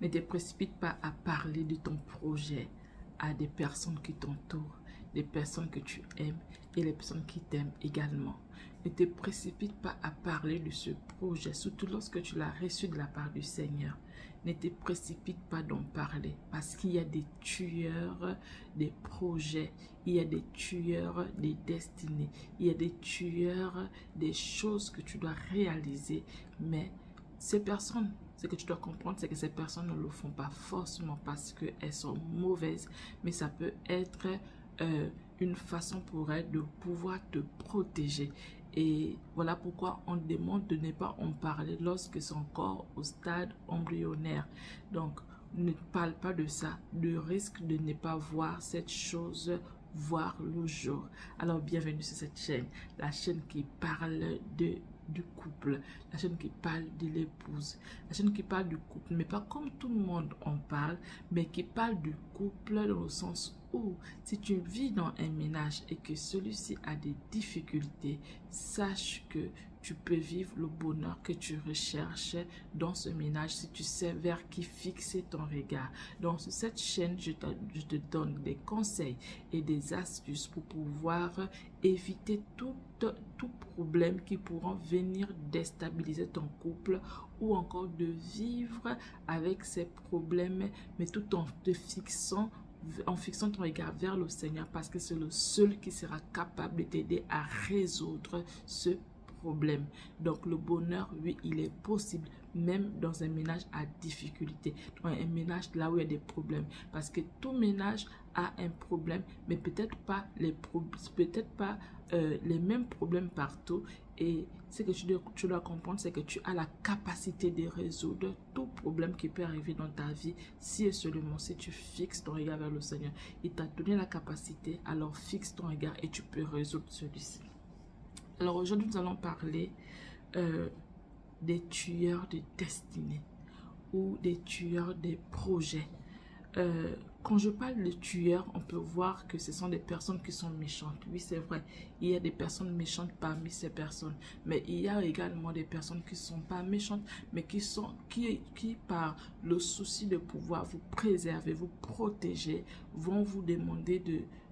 Ne te précipite pas à parler de ton projet à des personnes qui t'entourent, des personnes que tu aimes et les personnes qui t'aiment également. Ne te précipite pas à parler de ce projet, surtout lorsque tu l'as reçu de la part du Seigneur. Ne te précipite pas d'en parler parce qu'il y a des tueurs des projets, il y a des tueurs des destinées, il y a des tueurs des choses que tu dois réaliser. Mais ces personnes, ce que tu dois comprendre, c'est que ces personnes ne le font pas forcément parce qu'elles sont mauvaises, mais ça peut être une façon pour elles de pouvoir te protéger. Et voilà pourquoi on demande de ne pas en parler lorsque c'est encore au stade embryonnaire. Donc, ne parle pas de ça, de risque de ne pas voir cette chose voir le jour. Alors, bienvenue sur cette chaîne, la chaîne qui parle du couple, la chaîne qui parle de l'épouse, la chaîne qui parle du couple, mais pas comme tout le monde en parle, mais qui parle du couple dans le sens où si tu vis dans un ménage et que celui-ci a des difficultés, sache que tu peux vivre le bonheur que tu recherches dans ce ménage si tu sais vers qui fixer ton regard. Donc sur cette chaîne, je te donne des conseils et des astuces pour pouvoir éviter tout problème qui pourront venir déstabiliser ton couple ou encore de vivre avec ces problèmes, mais tout en fixant ton regard vers le Seigneur parce que c'est le seul qui sera capable de t'aider à résoudre ce problème. Donc le bonheur, oui, il est possible même dans un ménage à difficulté, dans un ménage là où il y a des problèmes, parce que tout ménage a un problème, mais peut-être pas les mêmes problèmes partout. Et ce que tu dois comprendre, c'est que tu as la capacité de résoudre tout problème qui peut arriver dans ta vie si et seulement si tu fixes ton regard vers le Seigneur. Il t'a donné la capacité, alors fixe ton regard et tu peux résoudre celui-ci. Alors aujourd'hui, nous allons parler des tueurs de destinée ou des tueurs des projets. Quand je parle de tueurs, on peut voir que ce sont des personnes qui sont méchantes. Oui, c'est vrai, il y a des personnes méchantes parmi ces personnes, mais il y a également des personnes qui ne sont pas méchantes, mais qui par le souci de pouvoir vous préserver, vous protéger, vont vous demander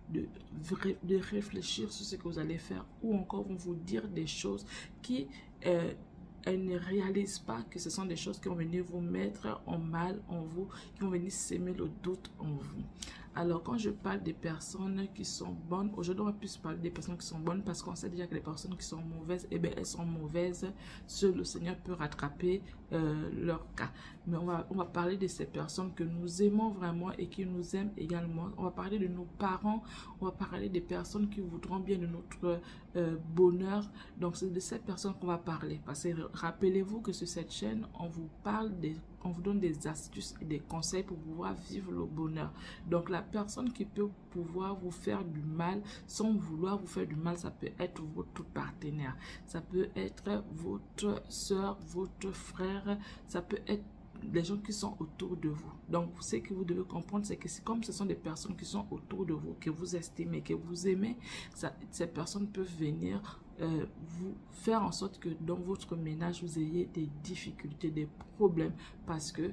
de réfléchir sur ce que vous allez faire, ou encore vont vous dire des choses qui elles ne réalisent pas que ce sont des choses qui vont venir vous mettre en mal en vous, qui vont venir s'aimer le doute en vous. Alors, quand je parle des personnes qui sont bonnes, aujourd'hui, on va plus parler des personnes qui sont bonnes parce qu'on sait déjà que les personnes qui sont mauvaises, eh bien, elles sont mauvaises. Seul le Seigneur peut rattraper leur cas. Mais on va parler de ces personnes que nous aimons vraiment et qui nous aiment également. On va parler de nos parents, on va parler des personnes qui voudront bien de notre bonheur. Donc, c'est de ces personnes qu'on va parler. Parce que rappelez-vous que sur cette chaîne, on vous donne des astuces et des conseils pour pouvoir vivre le bonheur. Donc, la personne qui peut pouvoir vous faire du mal sans vouloir vous faire du mal, ça peut être votre partenaire, ça peut être votre soeur, votre frère, ça peut être les gens qui sont autour de vous. Donc, ce que vous devez comprendre, c'est que comme ce sont des personnes qui sont autour de vous, que vous estimez, que vous aimez, ces personnes peuvent venir vous faire en sorte que dans votre ménage, vous ayez des difficultés, des problèmes, parce que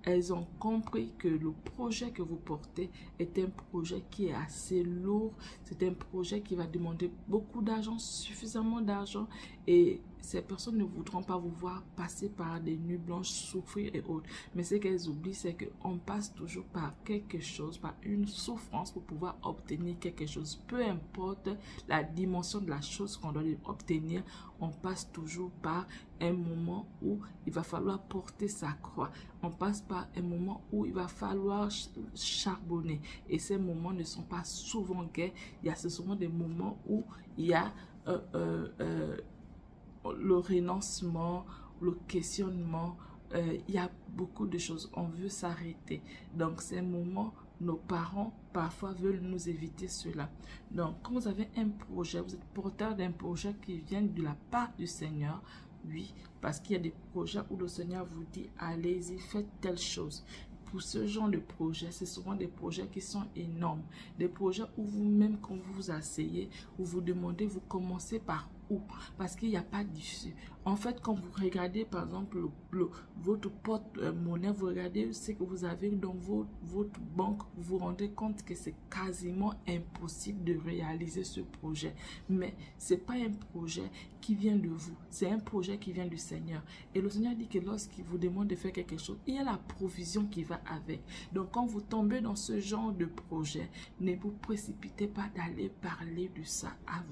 elles ont compris que le projet que vous portez est un projet qui est assez lourd. C'est un projet qui va demander beaucoup d'argent, suffisamment d'argent. Et ces personnes ne voudront pas vous voir passer par des nuits blanches, souffrir et autres. Mais ce qu'elles oublient, c'est qu'on passe toujours par quelque chose, par une souffrance pour pouvoir obtenir quelque chose. Peu importe la dimension de la chose qu'on doit obtenir, on passe toujours par un moment où il va falloir porter sa croix. On passe par un moment où il va falloir charbonner. Et ces moments ne sont pas souvent gais. Il y a souvent des moments où il y a le renoncement, le questionnement, il y a beaucoup de choses. On veut s'arrêter. Donc, ces moments, nos parents parfois veulent nous éviter cela. Donc, quand vous avez un projet, vous êtes porteur d'un projet qui vient de la part du Seigneur, oui, parce qu'il y a des projets où le Seigneur vous dit, allez-y, faites telle chose. Pour ce genre de projet, c'est souvent des projets qui sont énormes. Des projets où vous-même, quand vous vous asseyez, vous vous demandez, vous commencez par où? Parce qu'il n'y a pas d'issue. En fait, quand vous regardez, par exemple, votre porte-monnaie, vous regardez ce que vous avez dans votre banque, vous vous rendez compte que c'est quasiment impossible de réaliser ce projet. Mais ce n'est pas un projet qui vient de vous, c'est un projet qui vient du Seigneur. Et le Seigneur dit que lorsqu'il vous demande de faire quelque chose, il y a la provision qui va avec. Donc, quand vous tombez dans ce genre de projet, ne vous précipitez pas d'aller parler de ça à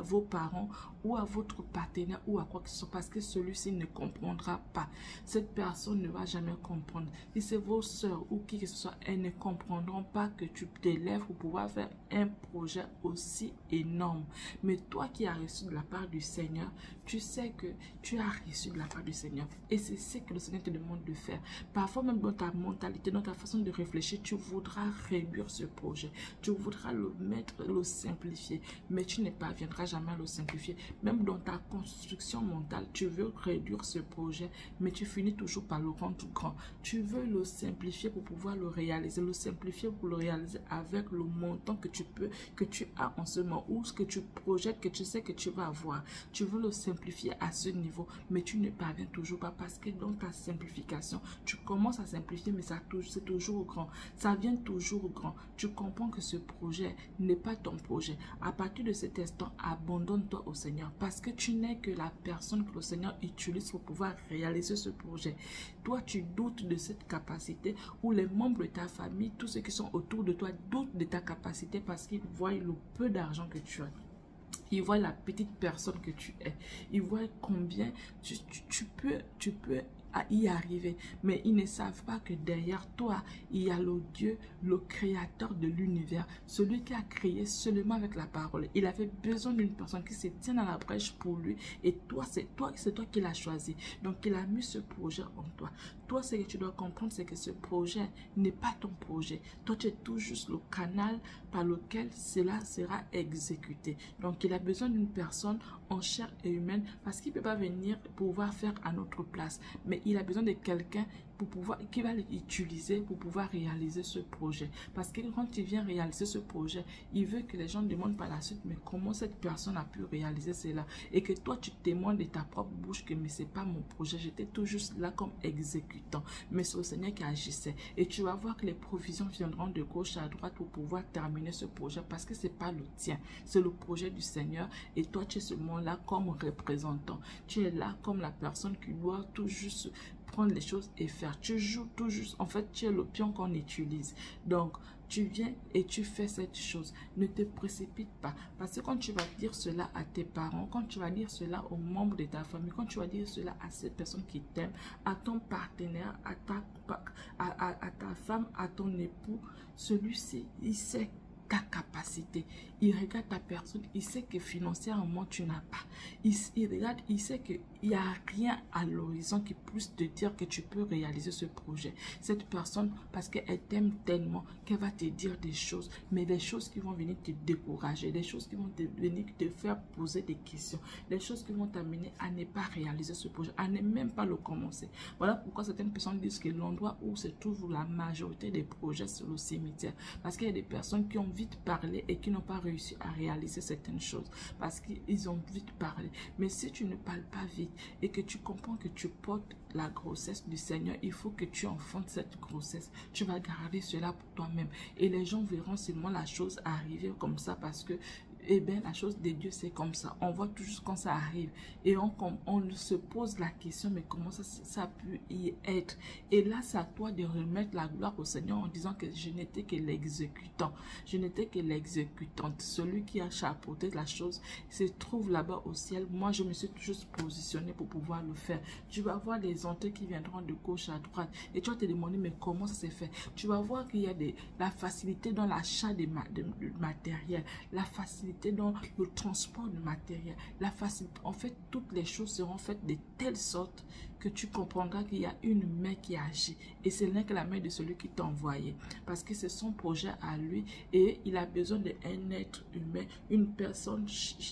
vos parents ou à votre partenaire ou à quoi que ce soit, parce que celui-ci ne comprendra pas. Cette personne ne va jamais comprendre. Si c'est vos soeurs ou qui que ce soit, elles ne comprendront pas que tu t'élèves pour pouvoir faire un projet aussi énorme. Mais toi qui as reçu de la part du Seigneur, tu sais que tu as reçu de la part du Seigneur. Et c'est ce que le Seigneur te demande de faire. Parfois même dans ta mentalité, dans ta façon de réfléchir, tu voudras réduire ce projet. Tu voudras le simplifier. Mais tu ne parviendras jamais à le simplifier. Même dans ta construction mentale, tu veux réduire ce projet, mais tu finis toujours par le rendre tout grand. Tu veux le simplifier pour pouvoir le réaliser. Le simplifier pour le réaliser avec le montant que tu as en ce moment, ou ce que tu projettes, que tu sais que tu vas avoir. Tu veux le simplifier à ce niveau, mais tu ne parviens toujours pas parce que dans ta simplification, tu commences à simplifier, mais c'est toujours grand. Ça vient toujours grand. Tu comprends que ce projet n'est pas ton projet. À partir de cet instant, abandonne-toi au Seigneur parce que tu n'es que la personne que le Seigneur utilise pour pouvoir réaliser ce projet. Toi, tu doutes de cette capacité, ou les membres de ta famille, tous ceux qui sont autour de toi doutent de ta capacité parce qu'ils voient le peu d'argent que tu as. Ils voient la petite personne que tu es. Ils voient combien tu peux y arriver. Mais ils ne savent pas que derrière toi, il y a le Dieu, le créateur de l'univers. Celui qui a créé seulement avec la parole. Il avait besoin d'une personne qui se tienne à la brèche pour lui. Et toi, c'est toi qui l'as choisi. Donc, il a mis ce projet en toi. Toi, ce que tu dois comprendre, c'est que ce projet n'est pas ton projet. Toi, tu es tout juste le canal par lequel cela sera exécuté. Donc, il a besoin d'une personne en chair et humaine parce qu'il ne peut pas venir pouvoir faire à notre place. Mais il a besoin de quelqu'un qui va l'utiliser pour pouvoir réaliser ce projet. Parce que quand il vient réaliser ce projet, il veut que les gens demandent par la suite, mais comment cette personne a pu réaliser cela? Et que toi, tu témoignes de ta propre bouche que mais c'est pas mon projet, j'étais tout juste là comme exécutant. Mais c'est le Seigneur qui agissait. Et tu vas voir que les provisions viendront de gauche à droite pour pouvoir terminer ce projet parce que c'est pas le tien, c'est le projet du Seigneur. Et toi, tu es seulement là comme représentant. Tu es là comme la personne qui doit tout juste prendre les choses et faire. Tu joues tout juste. En fait, tu es le pion qu'on utilise. Donc, tu viens et tu fais cette chose. Ne te précipite pas. Parce que quand tu vas dire cela à tes parents, quand tu vas dire cela aux membres de ta famille, quand tu vas dire cela à ces personnes qui t'aiment, à ton partenaire, à ta femme, à ton époux, celui-ci, il sait ta capacité. Il regarde ta personne, il sait que financièrement tu n'as pas. Il regarde, il sait qu'il n'y a rien à l'horizon qui puisse te dire que tu peux réaliser ce projet. Cette personne, parce qu'elle t'aime tellement qu'elle va te dire des choses, mais des choses qui vont venir te décourager, des choses qui vont venir te faire poser des questions, des choses qui vont t'amener à ne pas réaliser ce projet, à ne même pas le commencer. Voilà pourquoi certaines personnes disent que l'endroit où se trouve la majorité des projets, c'est le cimetière. Parce qu'il y a des personnes qui ont vite parlé et qui n'ont pas réussi à réaliser certaines choses parce qu'ils ont vite parlé. Mais si tu ne parles pas vite et que tu comprends que tu portes la grossesse du Seigneur, il faut que tu enfantes cette grossesse. Tu vas garder cela pour toi-même et les gens verront seulement la chose arriver comme ça parce que eh bien, la chose de Dieu, c'est comme ça. On voit toujours quand ça arrive. Et on se pose la question, mais comment ça peut y être? Et là, c'est à toi de remettre la gloire au Seigneur en disant que je n'étais que l'exécutant. Je n'étais que l'exécutante. Celui qui a chapeauté la chose se trouve là-bas au ciel. Moi, je me suis juste positionnée pour pouvoir le faire. Tu vas voir les entrées qui viendront de gauche à droite. Et tu vas te demander, mais comment ça s'est fait? Tu vas voir qu'il y a la facilité dans l'achat de matériel, la facilité dans le transport du matériel, la facilité. En fait, toutes les choses seront faites de telle sorte que tu comprendras qu'il y a une main qui agit. Et ce n'est que la main de celui qui t'a envoyé. Parce que c'est son projet à lui et il a besoin d'un être humain, une personne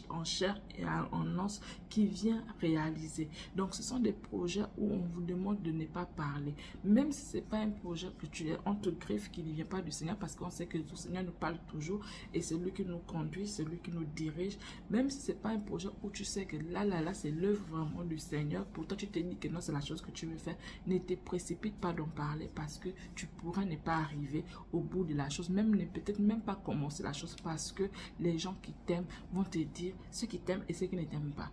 en chair et en os qui vient réaliser. Donc ce sont des projets où on vous demande de ne pas parler. Même si ce n'est pas un projet que tu es entre griffes qui ne vient pas du Seigneur, parce qu'on sait que le Seigneur nous parle toujours et c'est lui qui nous conduit, c'est lui qui nous dirige. Même si ce n'est pas un projet où tu sais que là, c'est l'œuvre vraiment du Seigneur, pourtant tu te dis que non, c'est la chose que tu veux faire, ne te précipite pas d'en parler parce que tu pourras ne pas arriver au bout de la chose, même peut-être même pas commencer la chose parce que les gens qui t'aiment vont te dire ceux qui t'aiment et ceux qui ne t'aiment pas.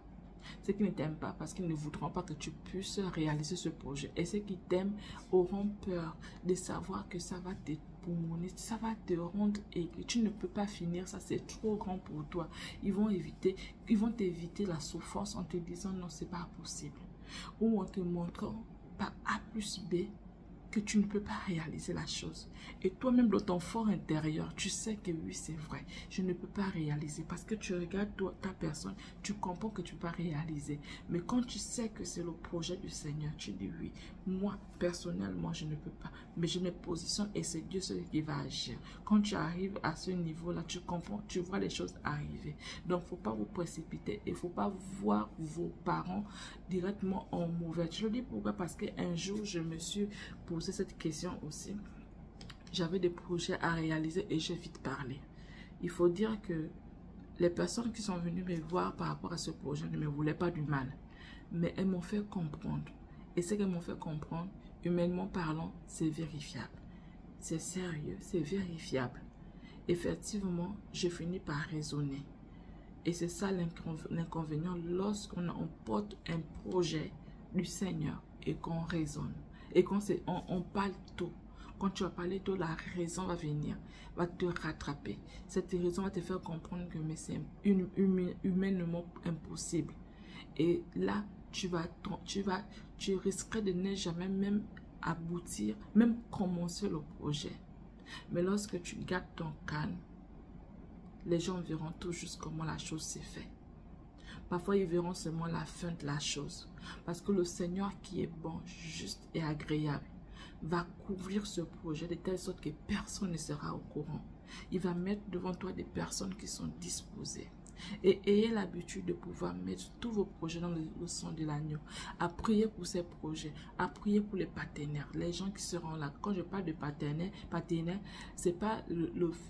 Ceux qui ne t'aiment pas parce qu'ils ne voudront pas que tu puisses réaliser ce projet. Et ceux qui t'aiment auront peur de savoir que ça va te pulmoner, ça va te rendre et que tu ne peux pas finir, ça c'est trop grand pour toi. Ils vont t'éviter la souffrance en te disant non, c'est pas possible. Ou en te montrant par A plus B que tu ne peux pas réaliser la chose. Et toi-même, dans ton fort intérieur, tu sais que oui, c'est vrai, je ne peux pas réaliser. Parce que tu regardes toi, ta personne, tu comprends que tu ne peux pas réaliser. Mais quand tu sais que c'est le projet du Seigneur, tu dis oui, moi, personnellement, je ne peux pas. Mais je me positionne et c'est Dieu celui qui va agir. Quand tu arrives à ce niveau-là, tu comprends, tu vois les choses arriver. Donc, il ne faut pas vous précipiter. Il ne faut pas voir vos parents directement en mauvais. Je le dis pourquoi? Parce qu'un jour, je me suis posé cette question aussi. J'avais des projets à réaliser et j'ai vite parlé. Il faut dire que les personnes qui sont venues me voir par rapport à ce projet ne me voulaient pas du mal. Mais elles m'ont fait comprendre. Et ce qu'elles m'ont fait comprendre, humainement parlant, c'est vérifiable. C'est sérieux, c'est vérifiable. Effectivement, je finis par raisonner. Et c'est ça l'inconvénient lorsqu'on porte un projet du Seigneur et qu'on raisonne. Et qu'on on parle tôt. Quand tu vas parler tôt, la raison va venir, va te rattraper. Cette raison va te faire comprendre que c'est humainement impossible. Et là, tu risquerais de ne jamais même aboutir, même commencer le projet. Mais lorsque tu gardes ton calme, les gens verront tout juste comment la chose s'est faite. Parfois, ils verront seulement la fin de la chose. Parce que le Seigneur qui est bon, juste et agréable, va couvrir ce projet de telle sorte que personne ne sera au courant. Il va mettre devant toi des personnes qui sont disposées. Et ayez l'habitude de pouvoir mettre tous vos projets dans le sang de l'agneau. À prier pour ces projets, à prier pour les partenaires, les gens qui seront là. Quand je parle de partenaires, c'est pas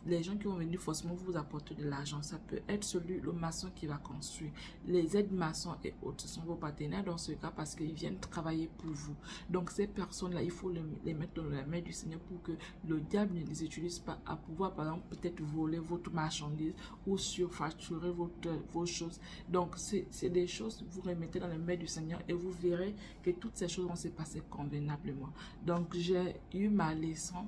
les gens qui vont venir forcément vous apporter de l'argent. Ça peut être le maçon qui va construire. Les aides maçons et autres, ce sont vos partenaires dans ce cas parce qu'ils viennent travailler pour vous. Donc ces personnes-là, il faut les mettre dans la main du Seigneur pour que le diable ne les utilise pas à pouvoir, par exemple, peut-être voler votre marchandise ou surfacturer vos choses. Donc c'est des choses que vous remettez dans les mains du Seigneur et vous verrez que toutes ces choses vont se passer convenablement. Donc j'ai eu ma leçon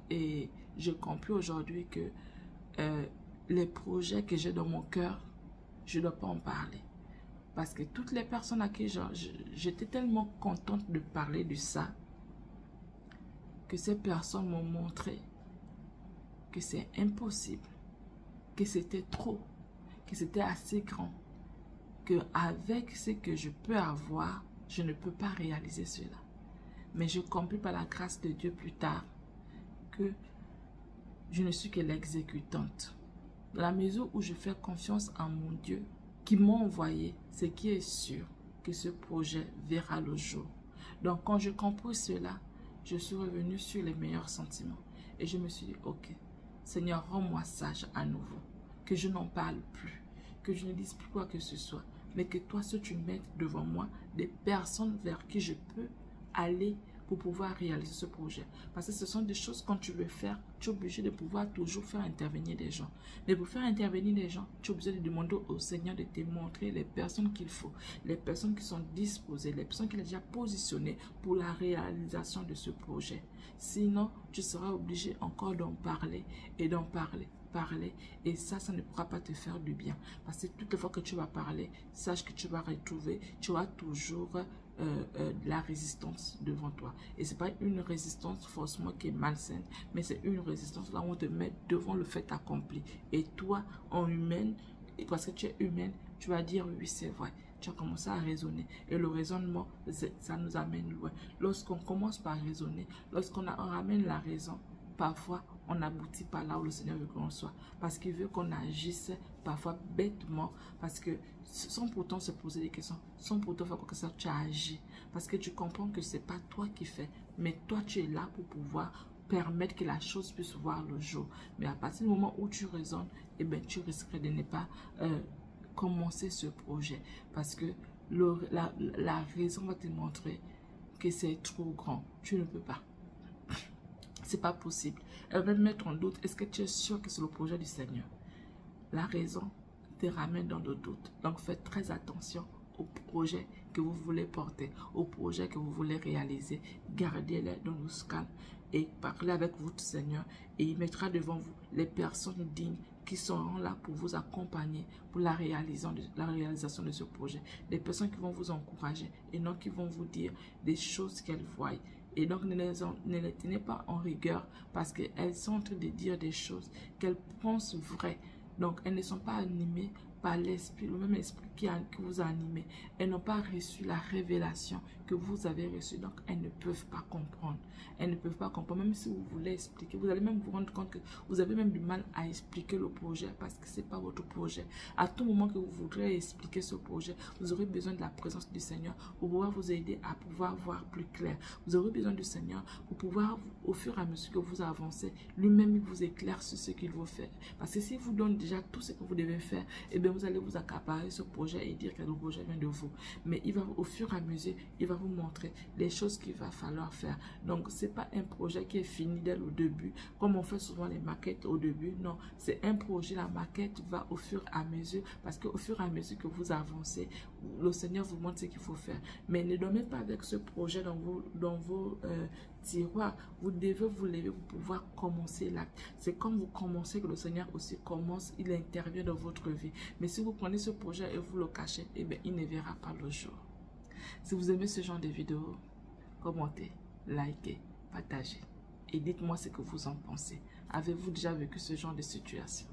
et je comprends aujourd'hui que les projets que j'ai dans mon cœur, je ne dois pas en parler. Parce que toutes les personnes à qui j'étais tellement contente de parler de ça, que ces personnes m'ont montré que c'est impossible, que c'était trop, que c'était assez grand, que avec ce que je peux avoir, je ne peux pas réaliser cela. Mais je compris par la grâce de Dieu plus tard que je ne suis que l'exécutante. Dans la mesure où je fais confiance en mon Dieu qui m'a envoyé, ce qui est sûr que ce projet verra le jour. Donc quand je compris cela, je suis revenue sur les meilleurs sentiments. Et je me suis dit, ok, Seigneur, rends-moi sage à nouveau. Que je n'en parle plus. Que je ne dise plus quoi que ce soit. Mais que toi, si tu mettes devant moi des personnes vers qui je peux aller pour pouvoir réaliser ce projet. Parce que ce sont des choses quand tu veux faire, tu es obligé de pouvoir toujours faire intervenir des gens. Mais pour faire intervenir des gens, tu es obligé de demander au Seigneur de te montrer les personnes qu'il faut, les personnes qui sont disposées, les personnes qu'il a déjà positionnées pour la réalisation de ce projet. Sinon, tu seras obligé encore d'en parler et d'en parler. Et ça ne pourra pas te faire du bien. Parce que toutes les fois que tu vas parler, sache que tu vas retrouver, tu auras toujours la résistance devant toi. Et ce n'est pas une résistance forcément qui est malsaine, mais c'est une résistance là où on te met devant le fait accompli. Et toi, en humaine, parce que tu es humaine, tu vas dire oui, c'est vrai. tu as commencé à raisonner. Et le raisonnement, ça nous amène loin. Lorsqu'on commence par raisonner, lorsqu'on ramène la raison, parfois, on n'aboutit pas là où le Seigneur veut qu'on soit. Parce qu'il veut qu'on agisse parfois bêtement. Parce que sans pourtant se poser des questions, sans pourtant faire quoi que ça, tu as agi. Parce que tu comprends que ce n'est pas toi qui fais, mais toi, tu es là pour pouvoir permettre que la chose puisse voir le jour. Mais à partir du moment où tu raisonnes, eh bien, tu risquerais de ne pas commencer ce projet. Parce que la raison va te montrer que c'est trop grand. Tu ne peux pas. C'est pas possible. Elle va mettre en doute. Est-ce que tu es sûr que c'est le projet du Seigneur? La raison te ramène dans le doute. Donc faites très attention au projet que vous voulez porter, au projet que vous voulez réaliser. Gardez-les dans le calme et parlez avec votre Seigneur et il mettra devant vous les personnes dignes qui seront là pour vous accompagner pour la réalisation de ce projet. Des personnes qui vont vous encourager et non qui vont vous dire des choses qu'elles voient. Et donc, ne les tenez pas en rigueur parce qu'elles sont en train de dire des choses qu'elles pensent vraies. Donc, elles ne sont pas animées par l'esprit, le même esprit qui vous a animé. Elles n'ont pas reçu la révélation que vous avez reçue. Donc, elles ne peuvent pas comprendre. Elles ne peuvent pas comprendre. Même si vous voulez expliquer, vous allez même vous rendre compte que vous avez même du mal à expliquer le projet parce que ce n'est pas votre projet. À tout moment que vous voudrez expliquer ce projet, vous aurez besoin de la présence du Seigneur pour pouvoir vous aider à pouvoir voir plus clair. Vous aurez besoin du Seigneur pour pouvoir, au fur et à mesure que vous avancez, lui-même vous éclaire sur ce qu'il vous fait. Parce que s'il vous donne déjà tout ce que vous devez faire, eh bien vous allez vous accaparer ce projet et dire que le projet vient de vous. Mais il va, au fur et à mesure, il va vous montrer les choses qu'il va falloir faire. Donc, ce n'est pas un projet qui est fini dès le début, comme on fait souvent les maquettes au début. Non, c'est un projet, la maquette va au fur et à mesure, parce qu'au fur et à mesure que vous avancez, le Seigneur vous montre ce qu'il faut faire. Mais ne dormez pas avec ce projet dans vos tiroirs. Vous devez vous lever pour pouvoir commencer l'acte. C'est quand vous commencez que le Seigneur aussi commence, il intervient dans votre vie. Mais si vous prenez ce projet et vous le cachez, eh bien, il ne verra pas le jour. Si vous aimez ce genre de vidéo, commentez, likez, partagez et dites-moi ce que vous en pensez. Avez-vous déjà vécu ce genre de situation?